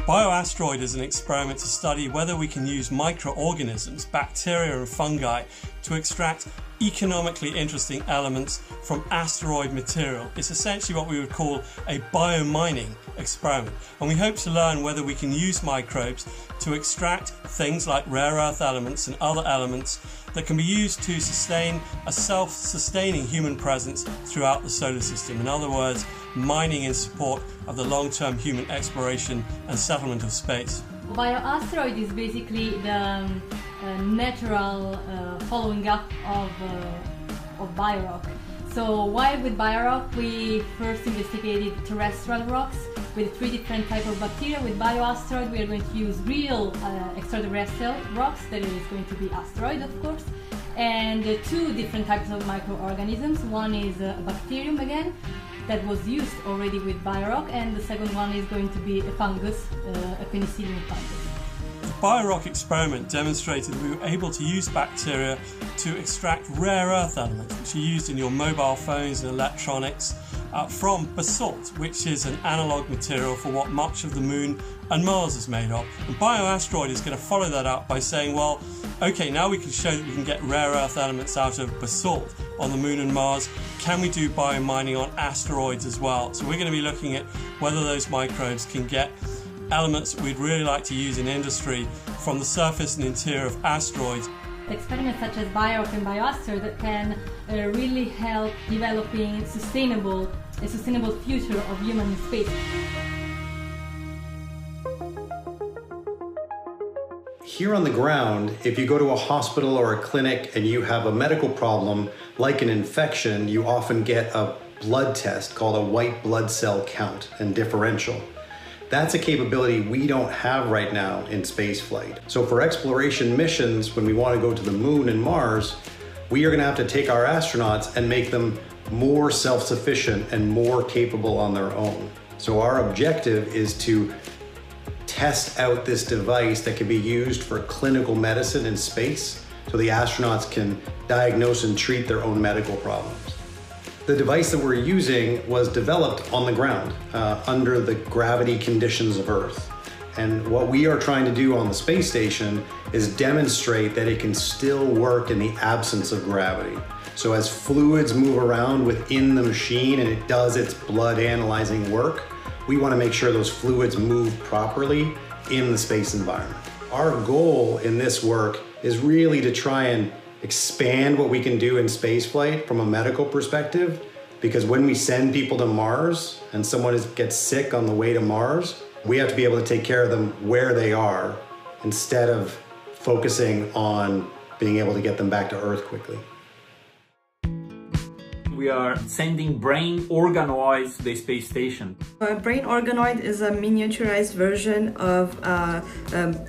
BioAsteroid is an experiment to study whether we can use microorganisms, bacteria and fungi, to extract economically interesting elements from asteroid material. It's essentially what we would call a biomining experiment, and we hope to learn whether we can use microbes to extract things like rare earth elements and other elements that can be used to sustain a self-sustaining human presence throughout the solar system. In other words, mining in support of the long-term human exploration and settlement of space. BioAsteroid is basically the natural following up of BioRock. So while with BioRock we first investigated terrestrial rocks with 3 different types of bacteria, with BioAsteroid we are going to use real extraterrestrial rocks, that is going to be asteroid of course, and 2 different types of microorganisms. One is a bacterium again, that was used already with BioRock, and the second one is going to be a fungus, a penicillium fungus. The BioRock experiment demonstrated we were able to use bacteria to extract rare earth elements, which are used in your mobile phones and electronics, from basalt, which is an analogue material for what much of the Moon and Mars is made of. And BioAsteroid is going to follow that up by saying, well, okay, now we can show that we can get rare earth elements out of basalt on the Moon and Mars. Can we do biomining on asteroids as well? So we're going to be looking at whether those microbes can get elements that we'd really like to use in industry from the surface and interior of asteroids. Experiments such as BioRock and BioAsteroid that can really help developing a sustainable future of human space. Here on the ground, if you go to a hospital or a clinic and you have a medical problem like an infection, you often get a blood test called a white blood cell count and differential. That's a capability we don't have right now in spaceflight. So for exploration missions, when we want to go to the Moon and Mars, we are going to have to take our astronauts and make them more self-sufficient and more capable on their own. So our objective is to test out this device that can be used for clinical medicine in space, so the astronauts can diagnose and treat their own medical problems. The device that we're using was developed on the ground, under the gravity conditions of Earth. And what we are trying to do on the space station is demonstrate that it can still work in the absence of gravity. So as fluids move around within the machine and it does its blood analyzing work, we want to make sure those fluids move properly in the space environment. Our goal in this work is really to try and expand what we can do in spaceflight from a medical perspective, because when we send people to Mars and someone gets sick on the way to Mars, we have to be able to take care of them where they are instead of focusing on being able to get them back to Earth quickly. We are sending brain organoids to the space station. A brain organoid is a miniaturized version of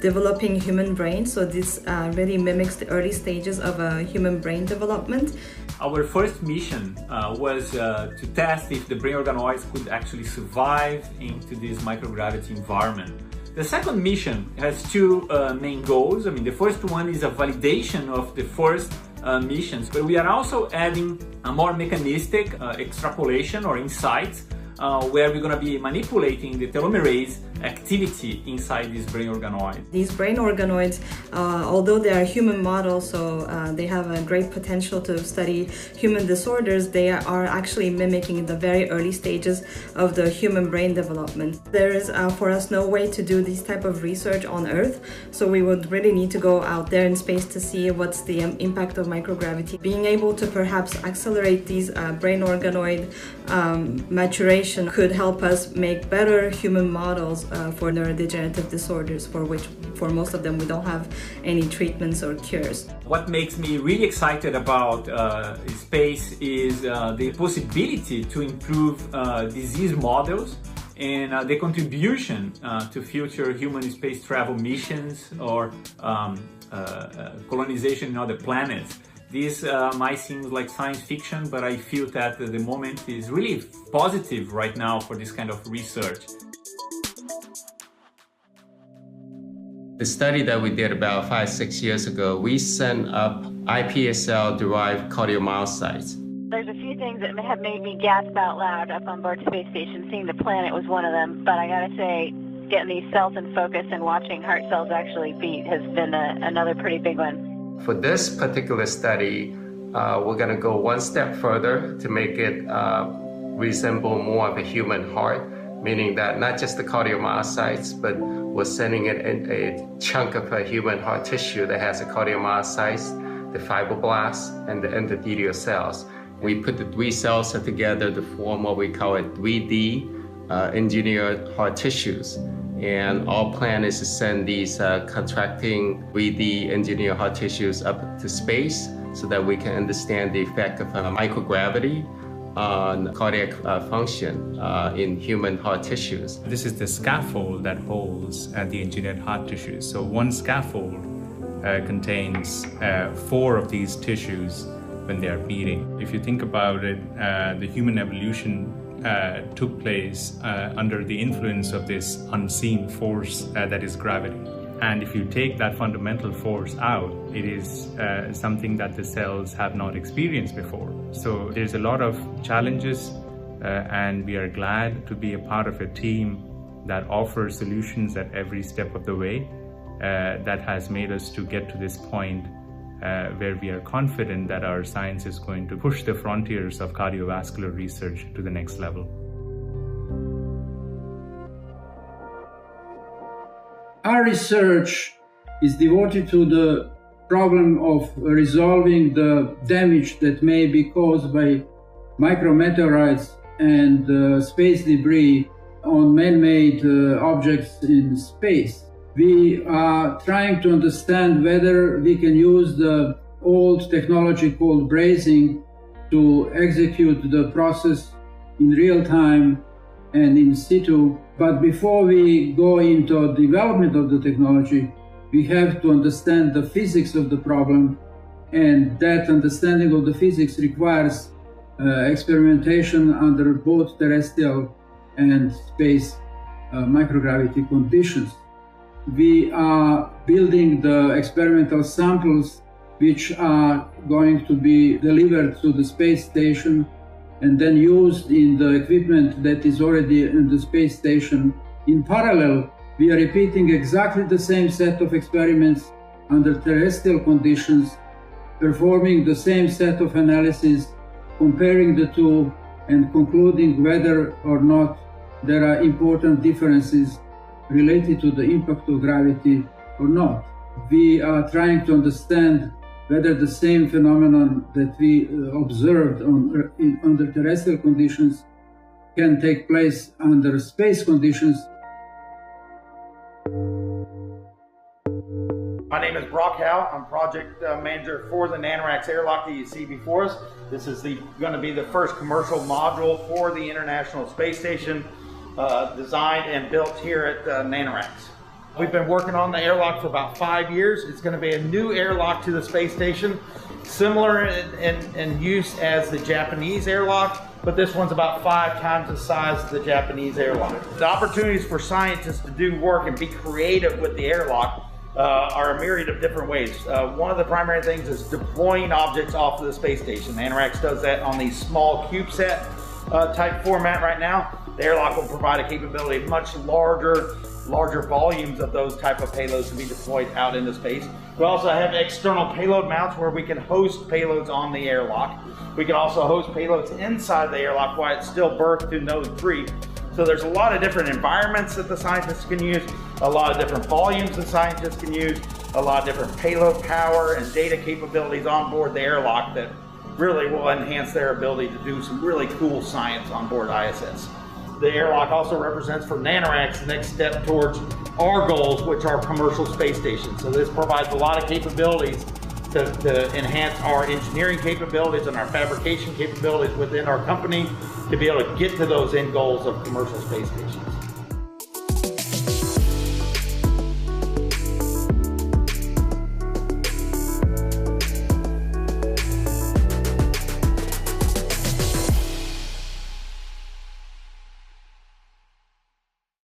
developing human brain. So this really mimics the early stages of a human brain development. Our first mission was to test if the brain organoids could actually survive into this microgravity environment. The second mission has 2 main goals. I mean, the first one is a validation of the first missions, but we are also adding a more mechanistic extrapolation or insights where we're going to be manipulating the telomerase activity inside this brain organoid. These brain organoids, although they are human models, so they have a great potential to study human disorders, they are actually mimicking the very early stages of the human brain development. There is, for us, no way to do this type of research on Earth, so we would really need to go out there in space to see what's the impact of microgravity. Being able to perhaps accelerate these brain organoid maturation could help us make better human models for neurodegenerative disorders, for most of them we don't have any treatments or cures. What makes me really excited about space is the possibility to improve disease models and the contribution to future human space travel missions or colonization in other planets. This might seem like science fiction, but I feel that the moment is really positive right now for this kind of research. The study that we did about 5-6 years ago, we sent up iPSC-derived cardiomyocytes. There's a few things that have made me gasp out loud up on board Space Station. Seeing the planet was one of them, but I gotta say, getting these cells in focus and watching heart cells actually beat has been another pretty big one. For this particular study, we're going to go one step further to make it resemble more of a human heart, meaning that not just the cardiomyocytes, but we're sending it in a chunk of a human heart tissue that has the cardiomyocytes, the fibroblasts, and the endothelial cells. We put the three cells together to form what we call a 3D engineered heart tissues. And our plan is to send these contracting 3D engineered heart tissues up to space so that we can understand the effect of microgravity on cardiac function in human heart tissues. This is the scaffold that holds the engineered heart tissues. So one scaffold contains 4 of these tissues when they are beating. If you think about it, the human evolution took place under the influence of this unseen force that is gravity. And if you take that fundamental force out, it is something that the cells have not experienced before. So there's a lot of challenges, and we are glad to be a part of a team that offers solutions at every step of the way that has made us to get to this point where we are confident that our science is going to push the frontiers of cardiovascular research to the next level. Our research is devoted to the problem of resolving the damage that may be caused by micrometeorites and space debris on man-made objects in space. We are trying to understand whether we can use the old technology called brazing to execute the process in real time and in situ. But before we go into development of the technology, we have to understand the physics of the problem, and that understanding of the physics requires experimentation under both terrestrial and space microgravity conditions. We are building the experimental samples which are going to be delivered to the space station and then used in the equipment that is already in the space station. In parallel, we are repeating exactly the same set of experiments under terrestrial conditions, performing the same set of analyses, comparing the two, and concluding whether or not there are important differences related to the impact of gravity or not. We are trying to understand whether the same phenomenon that we observed under terrestrial conditions can take place under space conditions. My name is Brock Howe. I'm project manager for the NanoRacks airlock that you see before us. This is going to be the first commercial module for the International Space Station, designed and built here at NanoRacks. We've been working on the airlock for about 5 years. It's going to be a new airlock to the space station, similar in use as the Japanese airlock, but this one's about 5 times the size of the Japanese airlock. The opportunities for scientists to do work and be creative with the airlock are a myriad of different ways. One of the primary things is deploying objects off of the space station. NanoRacks does that on these small CubeSat type format right now. The airlock will provide a capability of much larger volumes of those type of payloads to be deployed out into space. We also have external payload mounts where we can host payloads on the airlock. We can also host payloads inside the airlock while it's still berthed to node 3. So there's a lot of different environments that the scientists can use, a lot of different volumes the scientists can use, a lot of different payload power and data capabilities on board the airlock that really will enhance their ability to do some really cool science on board ISS. The airlock also represents for NanoRacks the next step towards our goals, which are commercial space stations. So this provides a lot of capabilities to enhance our engineering capabilities and our fabrication capabilities within our company to be able to get to those end goals of commercial space stations.